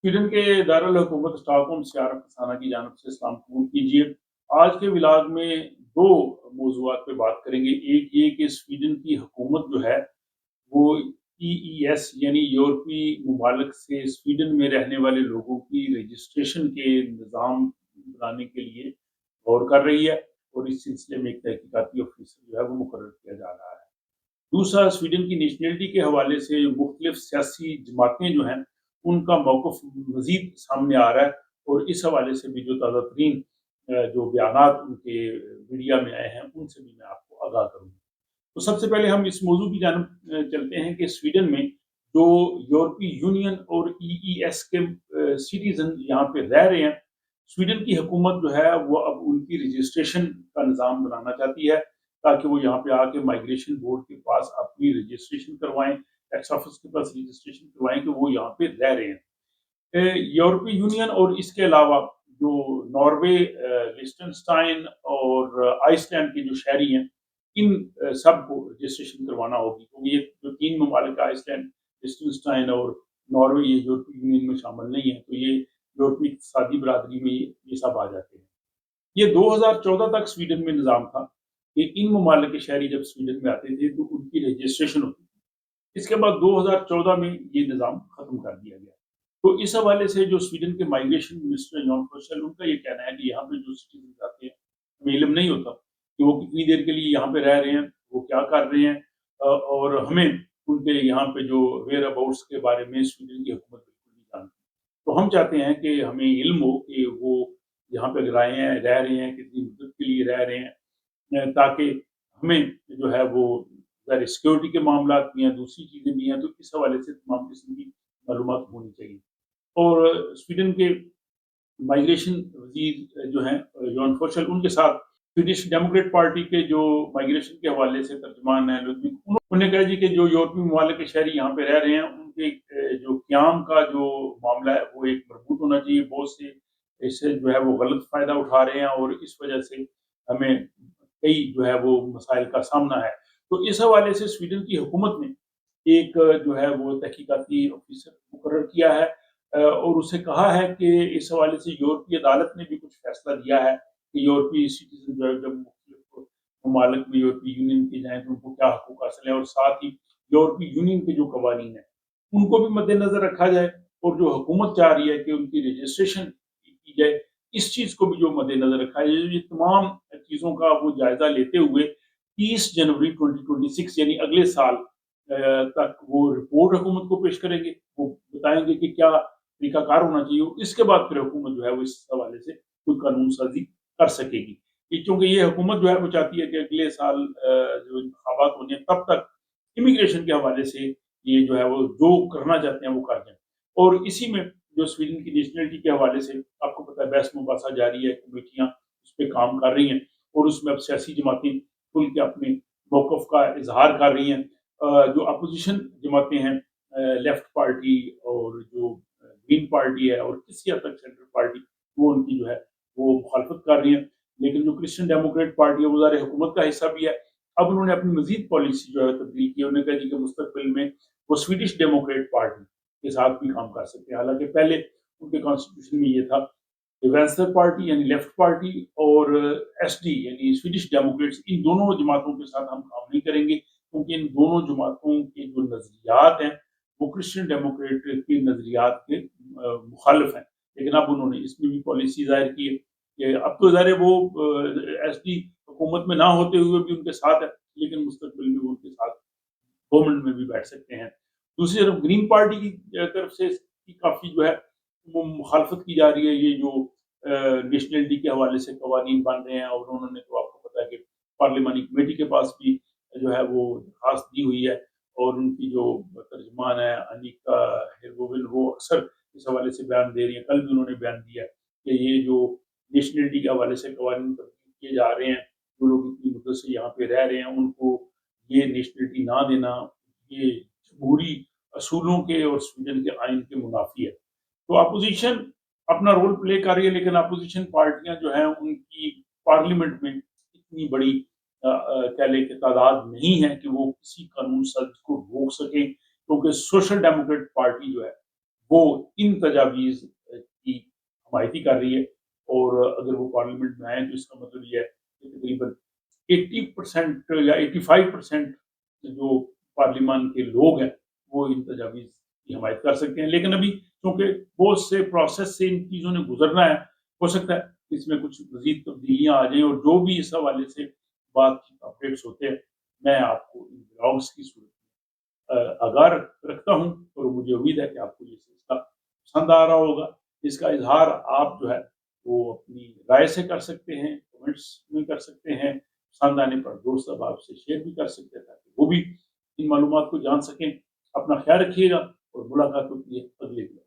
Sweden के दारुल-हुकूमत Stockholm से आरफ रसाना की जानिब से सलाम कबूल कीजिए। आज के व्लॉग में 2 मौज़ूआत पे बात करेंगे। एक ये कि स्वीडन की हुकूमत जो है वो ईईएस यानी यूरोपीय ममालिक से स्वीडन में रहने वाले लोगों की रजिस्ट्रेशन के निज़ाम बनाने के लिए गौर कर रही है और इस सिलसिले में एक तहकीकाती ऑफिसर जो है वो मुकर्रर किया जा रहा है। दूसरा, स्वीडन की नेशनैलिटी के हवाले से मुख्तलिफ सियासी जमातें जो हैं, उनका मौक़िफ़ मज़ीद सामने आ रहा है और इस हवाले से भी जो ताज़ा तरीन जो बयानात उनके मीडिया में आए हैं, उनसे भी मैं आपको आगाह करूँगा। तो सबसे पहले हम इस मौजू की जानिब चलते हैं कि स्वीडन में जो यूरोपीय यूनियन और ईईएस के सिटीज़न यहाँ पे रह रहे हैं, स्वीडन की हुकूमत जो है वो अब उनकी रजिस्ट्रेशन का निज़ाम बनाना चाहती है ताकि वो यहाँ पे आके माइग्रेशन बोर्ड के पास अपनी रजिस्ट्रेशन करवाएं, टैक्स ऑफिस के पास रजिस्ट्रेशन करवाएं कि वो यहाँ पे रह रहे हैं। यूरोपीय यूनियन और इसके अलावा जो नॉर्वे, लिechtenstein और आइसलैंड के जो शहरी हैं, इन सबको रजिस्ट्रेशन करवाना होगी क्योंकि ये जो 3 ममालिक आइसलैंड, लिechtenstein और नॉर्वे ये यूरोपीय यूनियन में शामिल नहीं है, तो ये यूरोपीय इक़्तिसादी बरादरी में ये सब आ जाते हैं। ये 2014 तक स्वीडन में निज़ाम था कि इन ममालिक के शहरी जब स्वीडन में आते थे तो उनकी रजिस्ट्रेशन होती थी। इसके बाद 2014 में ये निज़ाम ख़त्म कर दिया गया। तो इस हवाले से जो स्वीडन के माइग्रेशन मिनिस्टर जॉन फ्रोशेल, उनका ये कहना है कि यहाँ पे जो सिटीजन आते हैं, हमें इल्म नहीं होता कि वो कितनी देर के लिए यहाँ पे रह रहे हैं, वो क्या कर रहे हैं, और हमें उनके यहाँ पे जो वेयर अबाउट्स के बारे में स्वीडन की हुकूमत बिल्कुल नहीं जानती। तो हम चाहते हैं कि हमें इल्म हो कि वो यहाँ पे अगर आए हैं, रह रहे हैं, कितनी मुद्दत के लिए रह रहे हैं, ताकि हमें जो है वो ज़ाहिर सिक्योरिटी के मामलात भी हैं, दूसरी चीज़ें भी हैं, तो इस हवाले से तमाम किस्म की मालूमात होनी चाहिए। और स्वीडन के माइग्रेशन वज़ीर जो हैं जॉन फ्रोशेल, उनके साथ स्वीडिश डेमोक्रेट पार्टी के जो माइग्रेशन के हवाले से तर्जुमान हैं लुडविग, उन्होंने कहा जी कि जो यूरोपीय ममालिक के शहरी यहाँ पे रह रहे हैं, उनके जो क़याम का जो मामला है वो एक मज़बूत होना चाहिए। बहुत से इससे जो है वो गलत फ़ायदा उठा रहे हैं और इस वजह से हमें कई जो है वो मसाइल का सामना है। तो इस हवाले से स्वीडन की हुकूमत ने एक जो है वो तहकीकाती ऑफिसर मुकर्रर किया है, और उसे कहा है कि इस हवाले से यूरोपीय अदालत ने भी कुछ फैसला दिया है कि यूरोपीय सिटीजन जो है जब मुख्तलिफ ममालिक में यूरोपीय यूनियन के जाएँ तो उनको क्या हकूक हासिल है, और साथ ही यूरोपीय यूनियन के जो कवानीन हैं, उनको भी मद्देनज़र रखा जाए और जो हुकूमत चाह रही है कि उनकी रजिस्ट्रेशन की जाए, इस चीज़ को भी जो मद्देनज़र रखा जाए। ये तमाम चीज़ों का वो जायज़ा लेते हुए 30 जनवरी 2026 यानी अगले साल तक वो रिपोर्ट हुकूमत को पेश करेंगे। वो बताएँगे कि क्या तरीक़ाकार होना चाहिए, इसके बाद फिर हुकूमत जो है वो इस हवाले से कोई कानून साज़ी कर सकेगी। ये चूँकि ये हुकूमत जो है वो चाहती है कि अगले साल जो इंतखाबात होने हैं तब तक इमिग्रेशन के हवाले से ये जो है वो जो करना चाहते हैं वो कर दें। और इसी में जो स्वीडन की नेशनैलिटी के हवाले से आपको पता है बहस मुबासा जारी है, कमेटियाँ उस पे काम कर रही हैं और उसमें अब सियासी जमातें खुल के अपने मौक़िफ़ का इज़हार कर रही हैं। जो अपोज़िशन जमातें हैं, लेफ्ट पार्टी और जो ग्रीन पार्टी है और किसी हद तक सेंट्रल पार्टी, वो उनकी जो है वो मुखालफत कर रही हैं। लेकिन जो क्रिश्चियन डेमोक्रेट पार्टी है वो ज़ाहिर हुकूमत का हिस्सा भी है। अब उन्होंने अपनी मज़ीद पॉलिसी जो है तब्दील की है। उन्होंने कहा जी कि मुस्तक़बिल में वो स्वीडिश डेमोक्रेट पार्टी के साथ भी काम कर सकते हैं। हालाँकि पहले उनके कॉन्स्टिट्यूशन में ये था कि वेंसर पार्टी यानी लेफ्ट पार्टी और एसडी यानी स्वीडिश डेमोक्रेट्स, इन दोनों जमातों के साथ हम काम नहीं करेंगे क्योंकि इन दोनों जमातों के जो नज़रियात हैं वो क्रिश्चियन डेमोक्रेट के नज़रियात के मुखालिफ हैं। लेकिन अब उन्होंने इसमें भी पॉलिसी ज़ाहिर की है कि अब तो ज़ाहिर है वो एसडी हुकूमत में ना होते हुए भी उनके साथ है, लेकिन मुस्तक़बिल में वो उनके साथ गवर्नमेंट में भी बैठ सकते हैं। दूसरी तरफ ग्रीन पार्टी की तरफ से इसकी काफ़ी जो है वो मुखालफत की जा रही है। ये जो नेशनैलिटी के हवाले से कवानीन बन रहे हैं और उन्होंने तो आपको पता है कि पार्लिमानी कमेटी के पास भी जो है वो दरख्वास्त दी हुई है और उनकी जो तर्जुमान है अनिका हेगोविन, वो अक्सर इस हवाले से बयान दे रही हैं। कल भी उन्होंने बयान दिया कि ये जो नेशनैलिटी के हवाले से कवानीन तब्दील किए जा रहे हैं, जो लोग इतनी मुद्दत से यहाँ पे रह रहे हैं, उनको ये नेशनैलिटी ना देना, ये जमहूरी असूलों के और स्वीडन के आइन के मुनाफ़ी है। तो अपोज़िशन अपना रोल प्ले कर रही है, लेकिन अपोज़िशन पार्टियाँ जो हैं उनकी पार्लियामेंट में इतनी बड़ी कह लें कि तादाद नहीं है कि वो किसी कानून साज़ को रोक सकें, क्योंकि सोशल डेमोक्रेट पार्टी जो है وہ ان تجاویز کی حمایتی کر رہی ہے، اور اگر وہ پارلیمنٹ میں آئیں تو اس کا مطلب یہ ہے کہ تقریباً 80% یا 85% جو پارلیمان کے لوگ ہیں وہ ان تجاویز کی حمایت کر سکتے ہیں. لیکن ابھی چونکہ بہت سے پروسیس سے ان چیزوں نے گزرنا ہے، ہو سکتا ہے اس میں کچھ مزید تبدیلیاں آ جائیں، اور جو بھی اس حوالے سے بات اپڈیٹس ہوتے ہیں میں آپ کو ان بلاگس کی صورت میں آگاہ رکھتا ہوں، اور مجھے امید ہے کہ آپ کو یہ سلسلہ پسند آ رہا ہوگا. اس کا اظہار آپ جو ہے وہ اپنی رائے سے کر سکتے ہیں، کمنٹس میں کر سکتے ہیں، پسند آنے پر دوست احباب سے شیئر بھی کر سکتے ہیں تاکہ وہ بھی ان معلومات کو جان سکیں. اپنا خیال رکھیے گا اور ملاقات ہوتی ہے اگلے دن.